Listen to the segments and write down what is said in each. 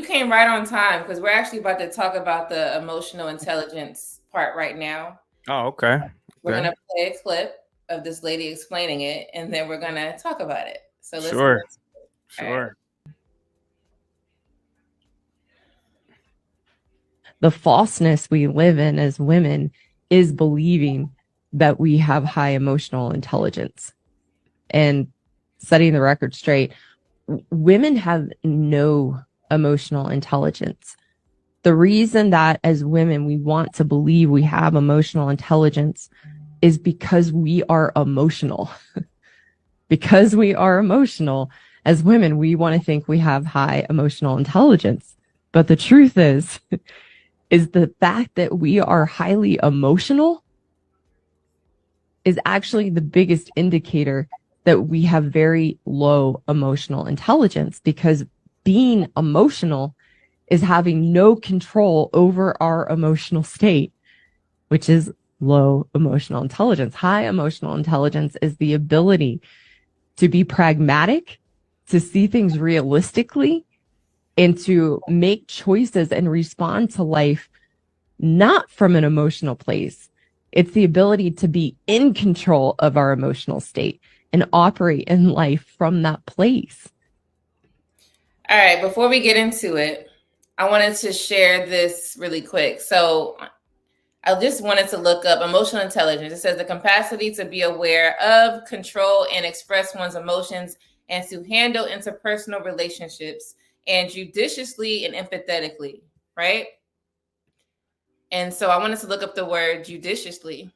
You came right on time because we're actually about to talk about the emotional intelligence part right now. Oh, okay. We're Okay. gonna play a clip of this lady explaining it, and then we're gonna talk about it. So let's get Sure. into it. All right. Sure. The falseness we live in as women is believing that we have high emotional intelligence. And setting the record straight, women have no emotional intelligence. The reason that as women we want to believe we have emotional intelligence is because we are emotional. Because we are emotional, as women, we want to think we have high emotional intelligence. But the truth is the fact that we are highly emotional is actually the biggest indicator that we have very low emotional intelligence, because being emotional is having no control over our emotional state, which is low emotional intelligence. High emotional intelligence is the ability to be pragmatic, to see things realistically, and to make choices and respond to life not from an emotional place. It's the ability to be in control of our emotional state and operate in life from that place. All right. Before we get into it, I wanted to share this really quick. So I just wanted to look up emotional intelligence. It says the capacity to be aware of, control, and express one's emotions and to handle interpersonal relationships and judiciously and empathetically, right? And so I wanted to look up the word judiciously.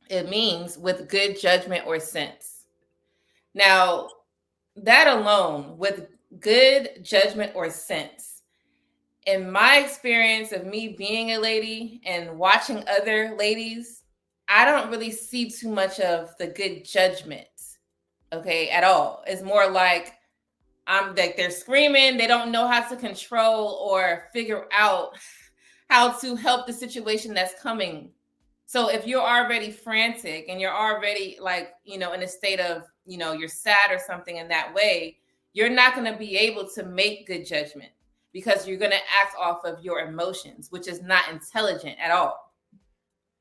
It means with good judgment or sense. Now, that alone, with good judgment or sense, in my experience of me being a lady and watching other ladies, I don't really see too much of the good judgment, okay, at all. It's more like I'm like they're screaming, they don't know how to control or figure out how to help the situation that's coming. So if you're already frantic and you're already like, in a state of, you're sad or something in that way, you're not going to be able to make good judgment because you're going to act off of your emotions, which is not intelligent at all.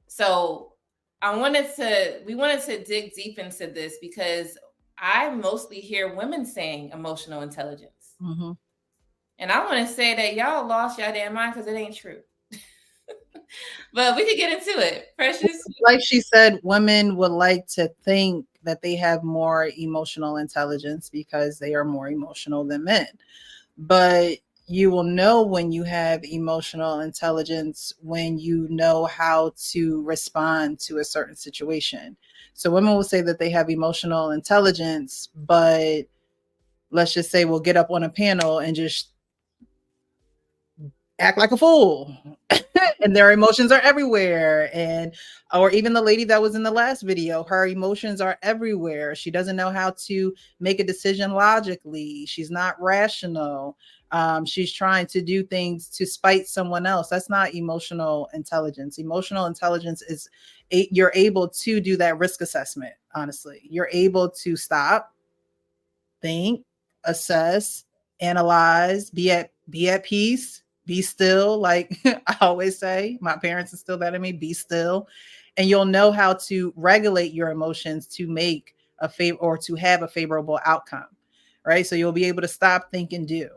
So we wanted to dig deep into this because I mostly hear women saying emotional intelligence. Mm-hmm. And I want to say that y'all lost y'all damn mind because it ain't true. But we could get into it. Precious. Like she said, women would like to think that they have more emotional intelligence because they are more emotional than men. But you will know when you have emotional intelligence when you know how to respond to a certain situation. So women will say that they have emotional intelligence, but let's just say we'll get up on a panel and just act like a fool and their emotions are everywhere. And or even the lady that was in the last video, her emotions are everywhere. She doesn't know how to make a decision logically. She's not rational. She's trying to do things to spite someone else. That's not emotional intelligence. Emotional intelligence is you're able to do that risk assessment. Honestly, you're able to stop, think, assess, analyze, be at peace, be still. Like I always say, my parents instilled that in me, be still. And you'll know how to regulate your emotions to make a favor or to have a favorable outcome. Right. So you'll be able to stop, think, and do.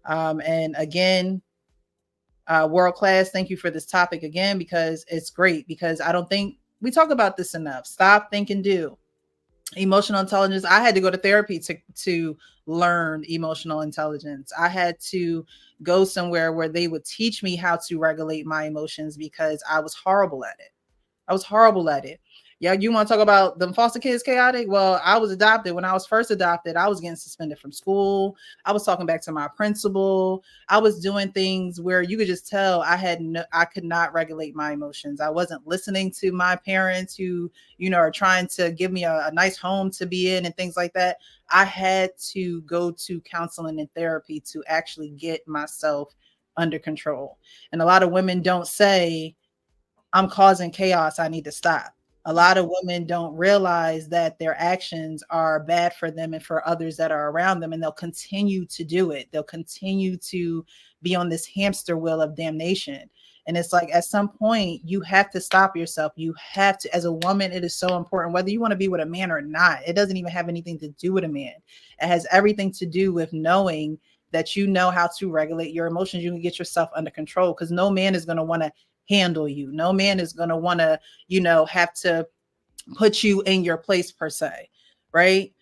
And again, world class, thank you for this topic again, because it's great, because I don't think we talk about this enough. Stop, think, and do. Emotional intelligence, I had to go to therapy to learn emotional intelligence. I had to go somewhere where they would teach me how to regulate my emotions because I was horrible at it. I was horrible at it. Yeah, you want to talk about them foster kids chaotic? Well, I was adopted. When I was first adopted, I was getting suspended from school. I was talking back to my principal. I was doing things where you could just tell I could not regulate my emotions. I wasn't listening to my parents who, are trying to give me a nice home to be in and things like that. I had to go to counseling and therapy to actually get myself under control. And a lot of women don't say, I'm causing chaos, I need to stop. A lot of women don't realize that their actions are bad for them and for others that are around them, and they'll continue to do it. They'll continue to be on this hamster wheel of damnation. And it's like at some point you have to stop yourself. You have to, as a woman, it is so important whether you want to be with a man or not. It doesn't even have anything to do with a man. It has everything to do with knowing that you know how to regulate your emotions. You can get yourself under control, because no man is going to want to handle you. No man is going to want to, have to put you in your place per se. Right.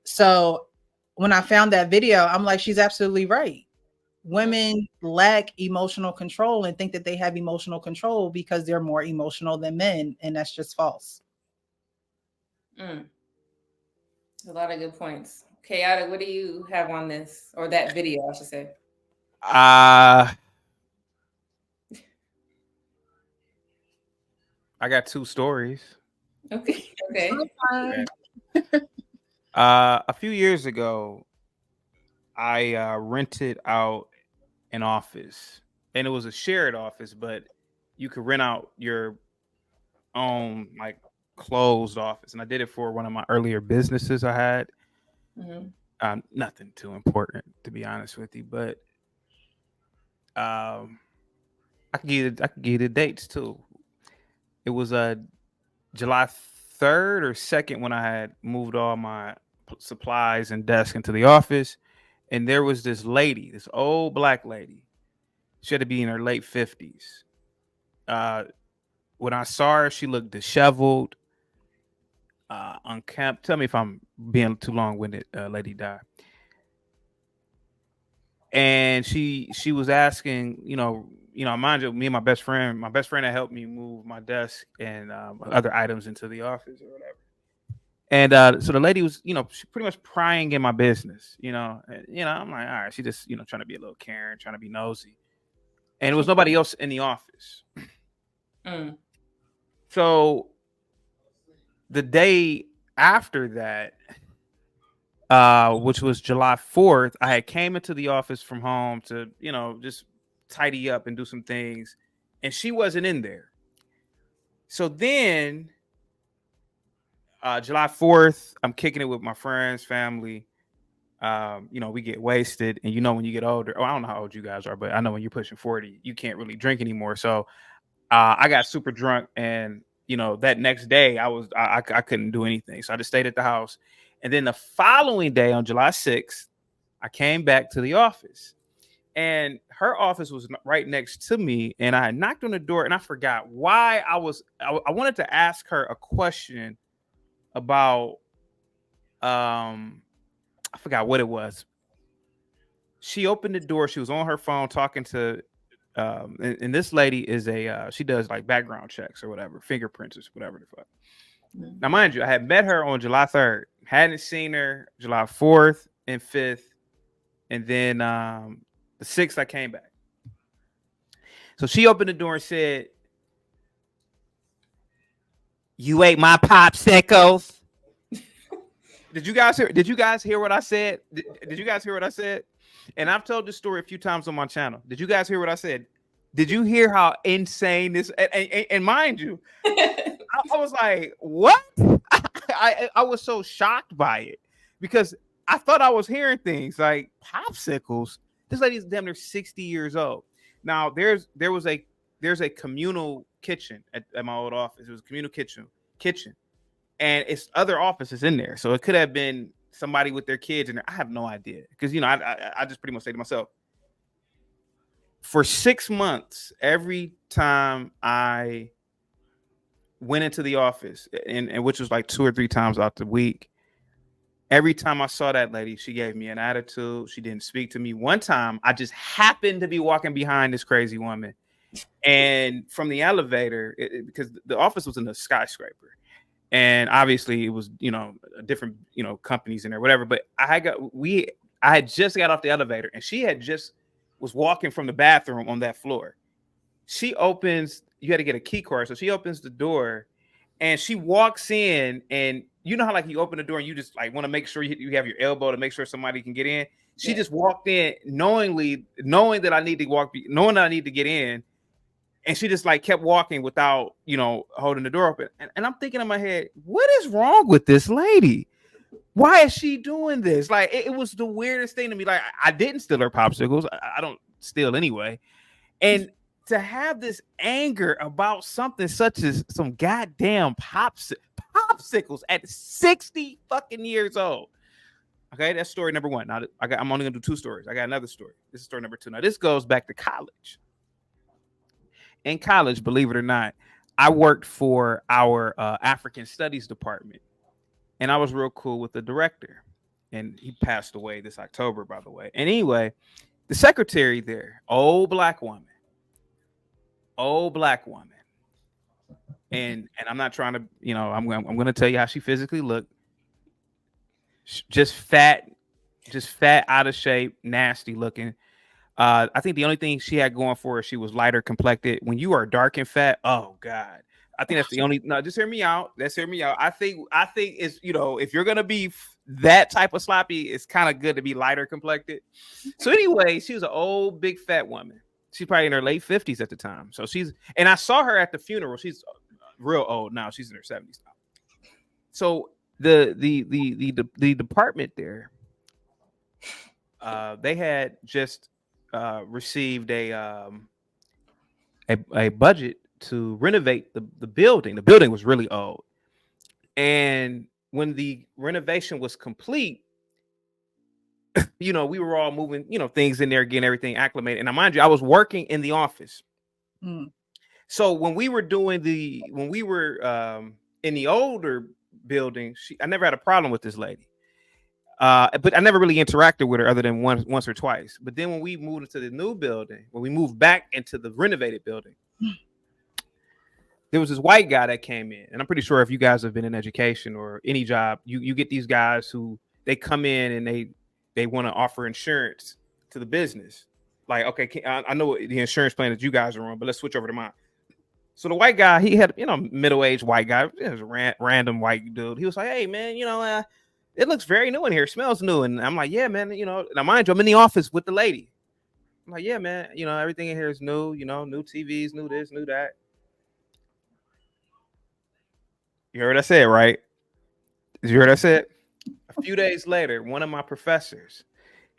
So when I found that video, I'm like, she's absolutely right. Women lack emotional control and think that they have emotional control because they're more emotional than men. And that's just false. A lot of good points. Chaotic, what do you have on this, or that video, I should say? I got two stories. Okay. A few years ago, I rented out an office, and it was a shared office, but you could rent out your own like closed office. And I did it for one of my earlier businesses I had. Nothing too important, to be honest with you, but I could give you the dates too. It was July 3rd or 2nd when I had moved all my supplies and desk into the office, and there was this lady, this old black lady. She had to be in her late 50s. When I saw her, she looked disheveled, unkempt. Tell me if I'm being too long-winded, Lady Di. And she was asking, mind you, me and my best friend that helped me move my desk and other items into the office or whatever. And so the lady was, she pretty much prying in my business, and, I'm like, all right, she just, trying to be a little Karen, trying to be nosy. And there was nobody else in the office. So the day after that, which was July 4th, I had came into the office from home to, just tidy up and do some things, and she wasn't in there. So then July 4th, I'm kicking it with my friends, family. We get wasted, and when you get older, I don't know how old you guys are, but I know when you're pushing 40, you can't really drink anymore. So I got super drunk, and that next day I couldn't do anything, so I just stayed at the house. And then the following day, on July 6th, I came back to the office, and her office was right next to me. And I knocked on the door, and I forgot why I wanted to ask her a question about, I forgot what it was. She opened the door. She was on her phone talking to, and this lady is she does like background checks or whatever, fingerprints or whatever the fuck. Now, mind you, I had met her on July 3rd, hadn't seen her July 4th and 5th, and then the 6th I came back. So she opened the door and said, "You ate my popsicles." Did you guys hear what I said? Did you guys hear what I said? And I've told this story a few times on my channel. Did you guys hear what I said? Did you hear how insane this? And mind you, I was like, what? I was so shocked by it, because I thought I was hearing things like popsicles. This lady's damn near 60 years old. Now there's a communal kitchen at my old office. It was a communal kitchen, and it's other offices in there. So it could have been somebody with their kids in there. I have no idea, because I just pretty much say to myself, for 6 months, every time I went into the office, and which was like 2 or 3 times out the week, every time I saw that lady, she gave me an attitude. She didn't speak to me. One time, I just happened to be walking behind this crazy woman, and from the elevator, because the office was in a skyscraper, and obviously it was different companies in there, whatever. But I had just got off the elevator, and she had just was walking from the bathroom on that floor. She opens, you had to get a key card. So she opens the door, and she walks in, and you know how like you open the door and you just like want to make sure you have your elbow to make sure somebody can get in. She just walked in knowing that I need to get in, And she just like kept walking without, holding the door open. And I'm thinking in my head, what is wrong with this lady? Why is she doing this? Like, it was the weirdest thing to me. Like, I didn't steal her popsicles. I don't steal anyway. And to have this anger about something such as some goddamn popsicles at 60 fucking years old. Okay, that's story number one. Now I'm only gonna do two stories. I got another story. This is story number two. Now this goes back to college. In college, believe it or not, I worked for our African Studies department, and I was real cool with the director. And he passed away this October, by the way. And anyway, the secretary there, old black woman, and I'm not trying to, I'm going to tell you how she physically looked. Just fat, out of shape, nasty looking. I think the only thing she had going for her, she was lighter complected. When you are dark and fat, oh God, I think that's the only. No, just hear me out. Let's hear me out. I think it's, if you're gonna be that type of sloppy, it's kind of good to be lighter complected. So anyway, she was an old, big, fat woman. She's probably in her late 50s at the time. So and I saw her at the funeral. She's real old now. She's in her 70s now. So the department there, they had just received a budget to renovate the building. The building was really old, and when the renovation was complete, we were all moving, things in there, getting everything acclimated. And mind you, I was working in the office. So when we were in the older building, I never had a problem with this lady. But I never really interacted with her other than once or twice. But then when we moved into the new building, when we moved back into the renovated building, there was this white guy that came in. And I'm pretty sure if you guys have been in education or any job, you get these guys who they come in and they want to offer insurance to the business. Like, okay, I know the insurance plan that you guys are on, but let's switch over to mine. So the white guy, he had, middle-aged white guy. It was a random white dude. He was like, hey, man, it looks very new in here. It smells new. And I'm like, yeah, man, now mind you, I'm in the office with the lady. I'm like, yeah, man, everything in here is new, new TVs, new this, new that. You heard what I said, right? Did you hear what I said? A few days later, one of my professors,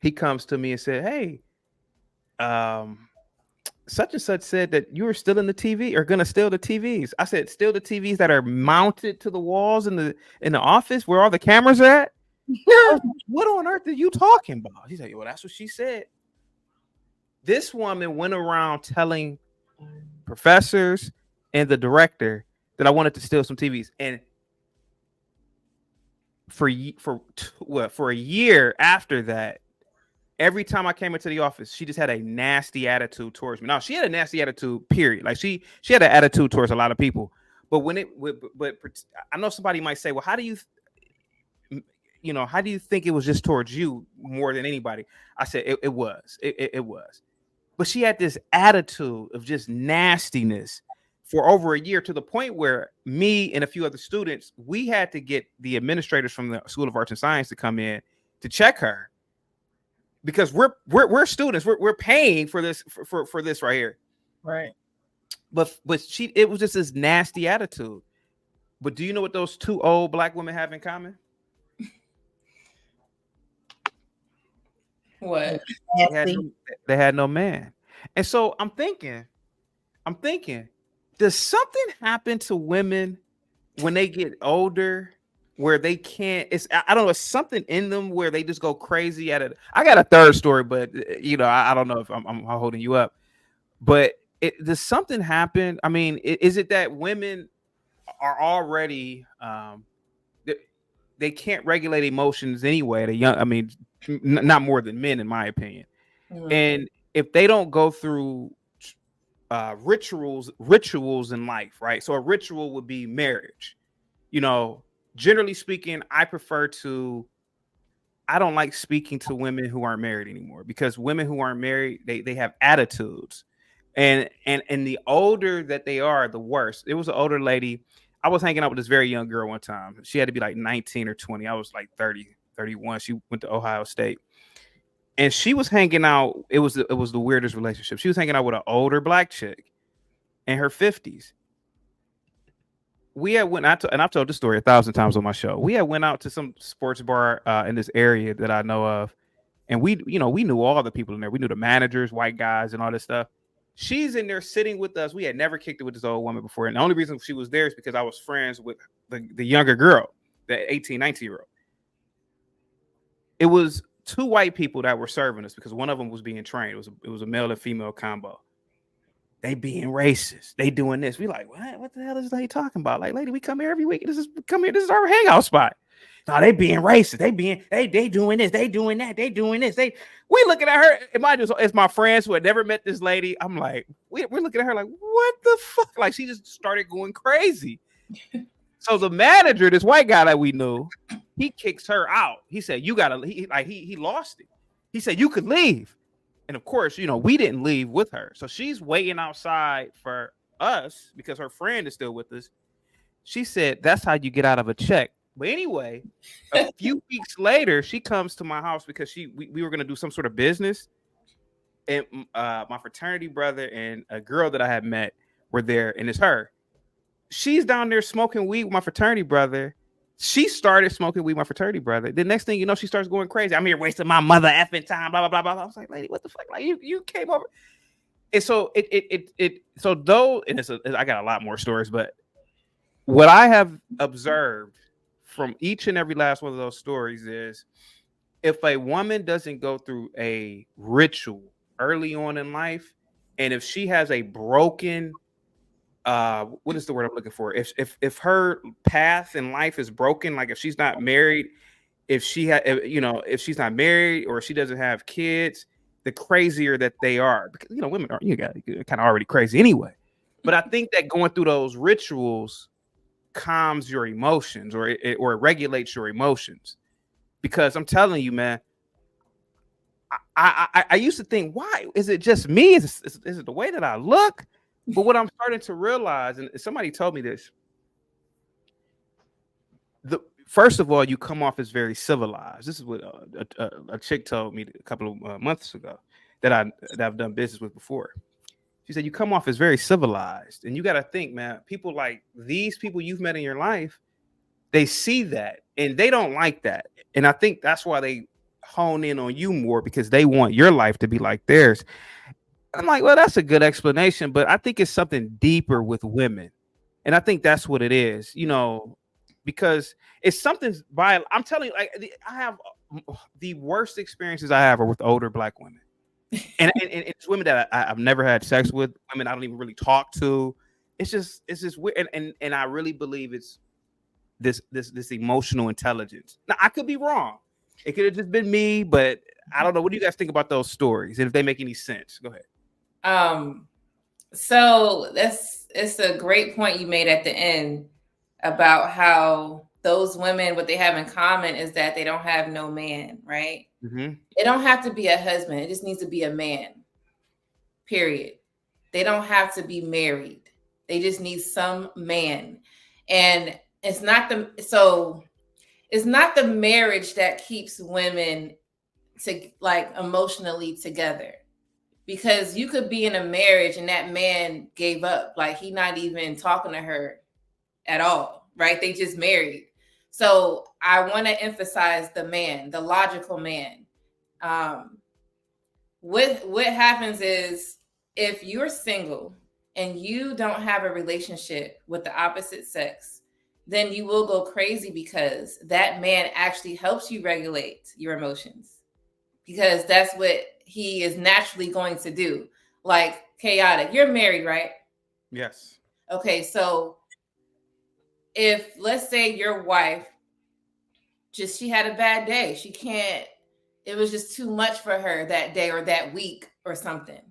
he comes to me and said, hey, such and such said that you were still in the TV or gonna steal the TVs. I said, steal the TVs that are mounted to the walls in the office where all the cameras are at? What on earth are you talking about? He said, well, that's what she said. This woman went around telling professors and the director that I wanted to steal some TVs. And for a year after that, every time I came into the office, she just had a nasty attitude towards me. Now, she had a nasty attitude, period. Like she had an attitude towards a lot of people. But but I know somebody might say, well, how do you think it was just towards you more than anybody? I said, it was. It was. But she had this attitude of just nastiness for over a year, to the point where me and a few other students, we had to get the administrators from the School of Arts and Science to come in to check her. Because we're students, we're paying for this for this right here, right? But it was just this nasty attitude. But do you know what those two old black women have in common? What? They had no man. And so I'm thinking, does something happen to women when they get older, where they can't, I don't know, it's something in them where they just go crazy at it. I got a third story, but I don't know if I'm holding you up, but does something happen? I mean, is it that women are already, they can't regulate emotions anyway at a young, I mean, not more than men, in my opinion. Mm-hmm. And if they don't go through rituals in life, right? So a ritual would be marriage, generally speaking, I don't like speaking to women who aren't married anymore, because women who aren't married, they have attitudes, and the older that they are, the worse. It was an older lady. I was hanging out with this very young girl one time. She had to be like 19 or 20. I was like 30, 31. She went to Ohio State, and she was hanging out. It was the weirdest relationship. She was hanging out with an older black chick, in her 50s. We had went out to, and I've told this story 1,000 times on my show. We had went out to some sports bar in this area that I know of, and we knew all the people in there. We knew the managers, white guys, and all this stuff. She's in there sitting with us. We had never kicked it with this old woman before, and the only reason she was there is because I was friends with the younger girl, the 18, 19-year-old. It was two white people that were serving us because one of them was being trained. It was a male and female combo. They being racist. They doing this. We like, what? What the hell is they talking about? Like, lady, we come here every week. This is our hangout spot. No, they being racist. They doing this. They doing that. They doing this. We looking at her. It's my friends who had never met this lady. I'm like, we're looking at her like, what the fuck? Like, she just started going crazy. So the manager, this white guy that we knew, he kicks her out. He said, you gotta, he lost it. He said, you could leave. And of course, we didn't leave with her. So she's waiting outside for us because her friend is still with us. She said, that's how you get out of a check. But anyway, a few weeks later, she comes to my house because we were going to do some sort of business. And my fraternity brother and a girl that I had met were there, and it's her. She's down there smoking weed with my fraternity brother. She started smoking weed with my fraternity brother. The next thing you know, she starts going crazy. I'm here wasting my mother effing time, blah, blah, blah, blah. I was like, lady, what the fuck? Like, you came over. And so I got a lot more stories, but what I have observed from each and every last one of those stories is if a woman doesn't go through a ritual early on in life, and if she has a broken what is the word I'm looking for? If her path in life is broken, like if she's not married, if she's not married or she doesn't have kids, the crazier that they are, because women are kind of already crazy anyway. But I think that going through those rituals calms your emotions, or it regulates your emotions. Because I'm telling you, man, I used to think, why is it just me? Is it the way that I look? But what I'm starting to realize, and somebody told me this, first of all, you come off as very civilized. This is what a chick told me a couple of months ago that I've done business with before. She said, you come off as very civilized. And you got to think, man, people like these people you've met in your life, they see that and they don't like that. And I think that's why they hone in on you more, because they want your life to be like theirs. I'm like, well, that's a good explanation, but I think it's something deeper with women. And I think that's what it is, because it's something I'm telling you, like, I have the worst experiences I have are with older Black women. And it's women that I've never had sex with, women I don't even really talk to. It's just weird. And I really believe it's this emotional intelligence. Now, I could be wrong. It could have just been me, but I don't know. What do you guys think about those stories? And if they make any sense, go ahead. So it's a great point you made at the end about how those women, what they have in common is that they don't have no man, right? Mm-hmm. It don't have to be a husband. It just needs to be a man, period. They don't have to be married. They just need some man. And it's not the marriage that keeps women emotionally together. Because you could be in a marriage and that man gave up, like he not even talking to her at all, right? They just married. So I want to emphasize the man, the logical man. What happens is if you're single and you don't have a relationship with the opposite sex, then you will go crazy because that man actually helps you regulate your emotions, because that's what he is naturally going to do. Like chaotic. You're married, right? Yes. Okay, so if let's say your wife she had a bad day, it was just too much for her that day or that week or something.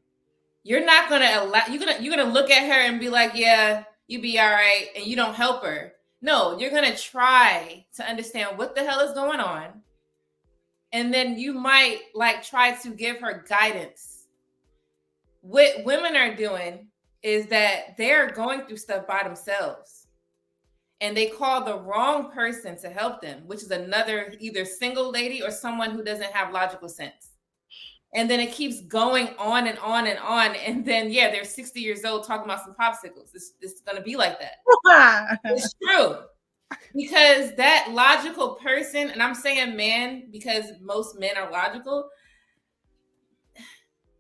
You're not gonna allow, you're gonna look at her and be like, yeah, you be all right, and you don't help her. No, you're gonna try to understand what the hell is going on. And then you might try to give her guidance. What women are doing is that they're going through stuff by themselves. And they call the wrong person to help them, which is another either single lady or someone who doesn't have logical sense. And then it keeps going on and on and on. And then, yeah, they're 60 years old talking about some popsicles. This is going to be like that. It's true. Because that logical person, and I'm saying man because most men are logical,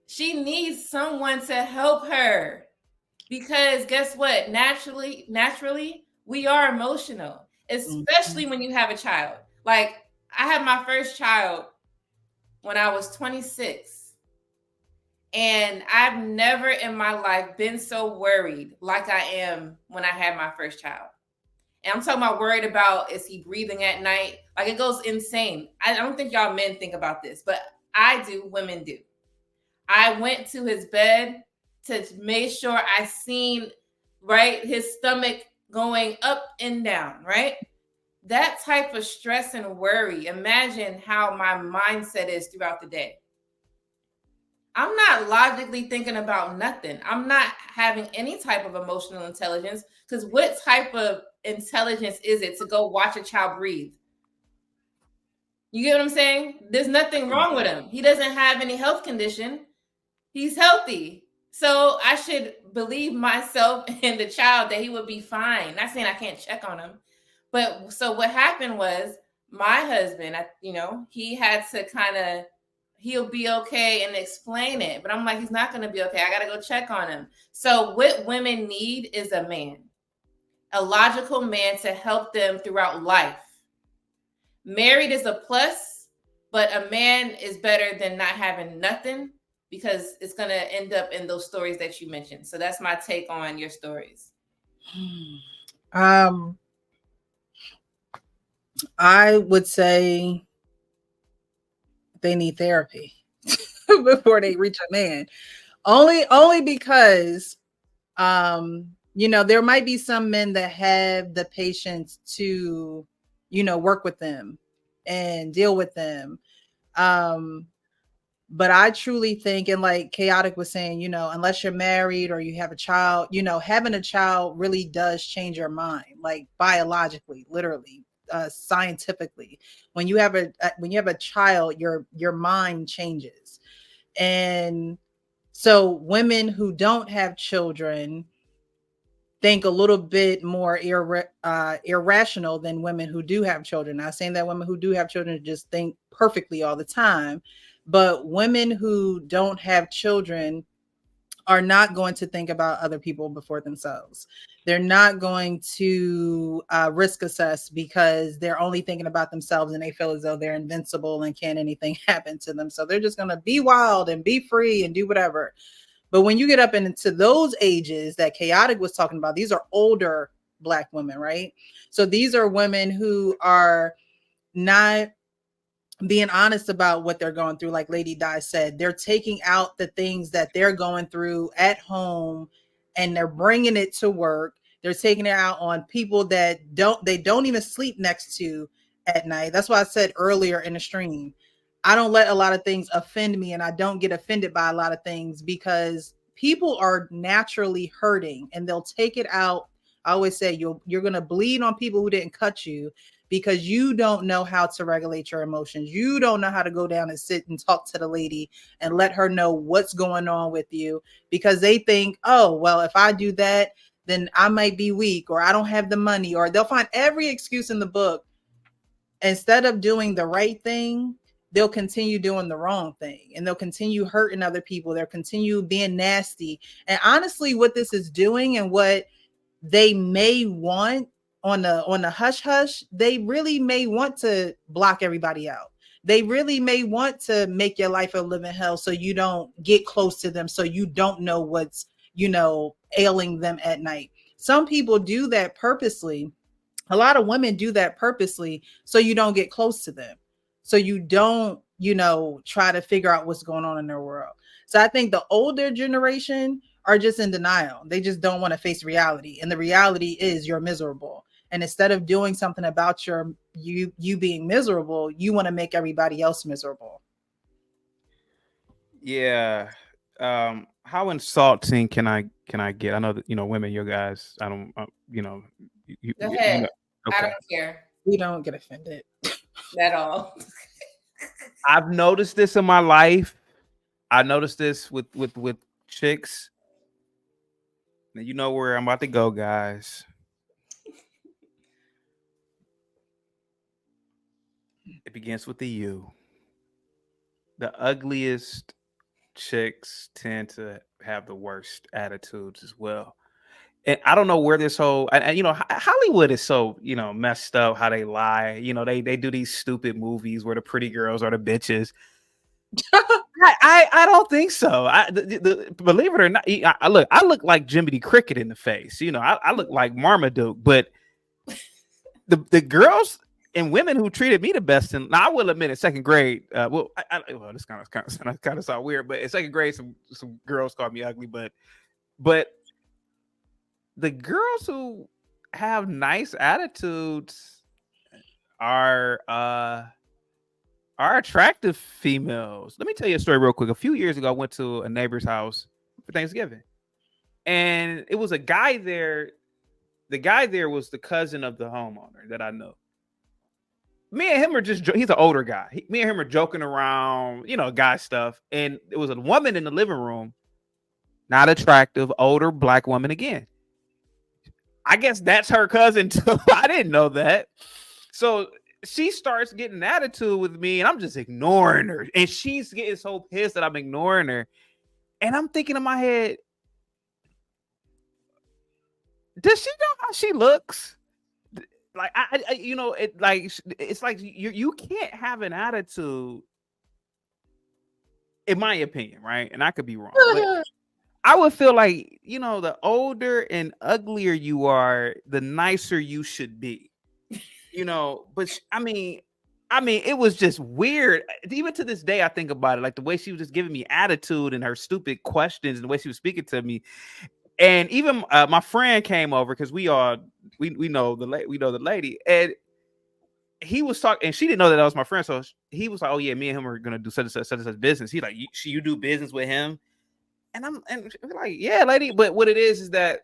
she needs someone to help her. Because guess what? Naturally, we are emotional, especially when you have a child. Like, I had my first child when I was 26. And I've never in my life been so worried like I am when I had my first child. And I'm talking about worried about, is he breathing at night? Like, it goes insane. I don't think y'all men think about this, but I do, women do. I went to his bed to make sure I seen, right, his stomach going up and down, right? That type of stress and worry, imagine how my mindset is throughout the day. I'm not logically thinking about nothing. I'm not having any type of emotional intelligence, because what type of intelligence is it to go watch a child breathe? You get what I'm saying? There's nothing wrong with him. He doesn't have any health condition. He's healthy. So I should believe myself and the child that he would be fine. Not saying I can't check on him. But so what happened was, my husband, he had to kind of, he'll be okay and explain it. But I'm like, he's not going to be okay. I got to go check on him. So what women need is a man, a logical man to help them throughout life. Married is a plus, but a man is better than not having nothing, because it's going to end up in those stories that you mentioned. So that's my take on your stories. I would say they need therapy before they reach a man. Only because there might be some men that have the patience to, work with them and deal with them. But I truly think, and like Chaotic was saying, unless you're married or you have a child, having a child really does change your mind, like biologically, literally, scientifically. When you have a child, your mind changes. And so women who don't have children think a little bit more irrational than women who do have children. Not saying that women who do have children just think perfectly all the time, but women who don't have children are not going to think about other people before themselves. They're not going to risk assess, because they're only thinking about themselves and they feel as though they're invincible and can't anything happen to them. So they're just going to be wild and be free and do whatever. But when you get up into those ages that Chaotic was talking about, these are older Black women, right? So these are women who are not being honest about what they're going through. Like Lady Di said, they're taking out the things that they're going through at home and they're bringing it to work. They're taking it out on people that they don't even sleep next to at night. That's why I said earlier in the stream, I don't let a lot of things offend me, and I don't get offended by a lot of things, because people are naturally hurting and they'll take it out. I always say you're going to bleed on people who didn't cut you, because you don't know how to regulate your emotions. You don't know how to go down and sit and talk to the lady and let her know what's going on with you, because they think, oh, well, if I do that, then I might be weak, or I don't have the money, or they'll find every excuse in the book. Instead of doing the right thing, they'll continue doing the wrong thing, and they'll continue hurting other people. They'll continue being nasty. And honestly, what this is doing, and what they may want on the hush hush, they really may want to block everybody out. They really may want to make your life a living hell, so you don't get close to them, so you don't know what's ailing them at night. Some people do that purposely. A lot of women do that purposely, so you don't get close to them, so you don't try to figure out what's going on in their world. So I think the older generation are just in denial. They just don't want to face reality, and the reality is you're miserable. And instead of doing something about you being miserable, you want to make everybody else miserable. Yeah. How insulting can I get? I know that women, you guys. I don't. Go ahead. Okay. I don't care. We don't get offended at all. I've noticed this in my life. I noticed this with chicks. Now you know where I'm about to go, guys. It begins with the U. The ugliest chicks tend to have the worst attitudes as well. And I don't know where this whole, and you know, Hollywood is so, you know, messed up how they lie. You know, they do these stupid movies where the pretty girls are the bitches. I don't think so. Believe it or not, I look like Jiminy Cricket in the face. You know, I look like Marmaduke, but the girls and women who treated me the best, and now I will admit in second grade, well, this kind of sound weird, but in second grade, some girls called me ugly, but the girls who have nice attitudes are attractive females. Let me tell you a story real quick. A few years ago, I went to a neighbor's house for Thanksgiving, and it was a guy there. The guy there was the cousin of the homeowner that I know. Me and him are he's an older guy. Me and him are joking around, you know, guy stuff. And it was a woman in the living room, not attractive, older black woman again. I guess that's her cousin too. I didn't know that. So she starts getting an attitude with me, and I'm just ignoring her. And she's getting so pissed that I'm ignoring her. And I'm thinking in my head, does she know how she looks? Like I you know, it's like you can't have an attitude, in my opinion, right? And I could be wrong. But I would feel like, you know, the older and uglier you are, the nicer you should be. You know, but I mean, it was just weird. Even to this day, I think about it, like the way she was just giving me attitude and her stupid questions and the way she was speaking to me. And even my friend came over because we know the lady, and he was talking, and she didn't know that was my friend. So he was like, "Oh yeah, me and him are gonna do such and such business." He's like, "You do business with him?" And I'm like, "Yeah, lady." But what it is that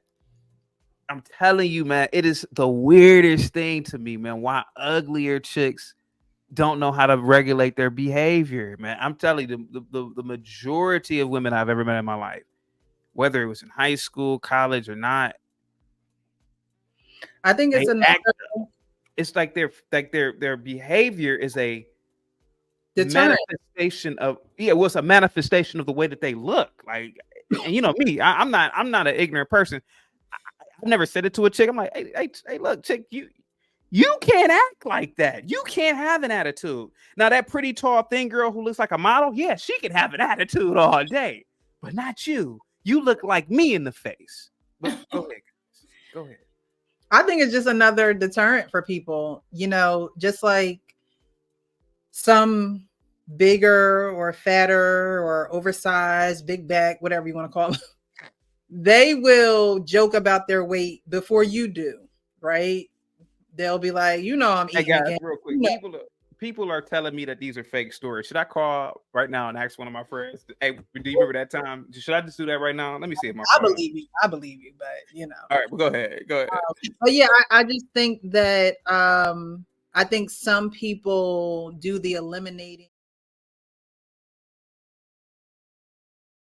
I'm telling you, man, it is the weirdest thing to me, man. Why uglier chicks don't know how to regulate their behavior, man. I'm telling you, the majority of women I've ever met in my life, whether it was in high school, college, or not, I think it's it's like their behavior is a deterrent. manifestation of it's a manifestation of the way that they look. Like, and you know me, I'm not an ignorant person. I've never said it to a chick. I'm like, hey, look, chick, you can't act like that. You can't have an attitude. Now that pretty tall thin girl who looks like a model, yeah, she can have an attitude all day, but not you. You look like me in the face. But go ahead. I think it's just another deterrent for people, you know, just like some bigger or fatter or oversized, big back, whatever you want to call them. They will joke about their weight before you do, right? They'll be like, you know, I'm eating. Hey guys, real quick, people are telling me that these are fake stories. Should I call right now and ask one of my friends? Hey, do you remember that time? Should I just do that right now? Let me see if my. I believe you, but you know. All right, well, go ahead. But yeah, I just think that I think some people do the eliminating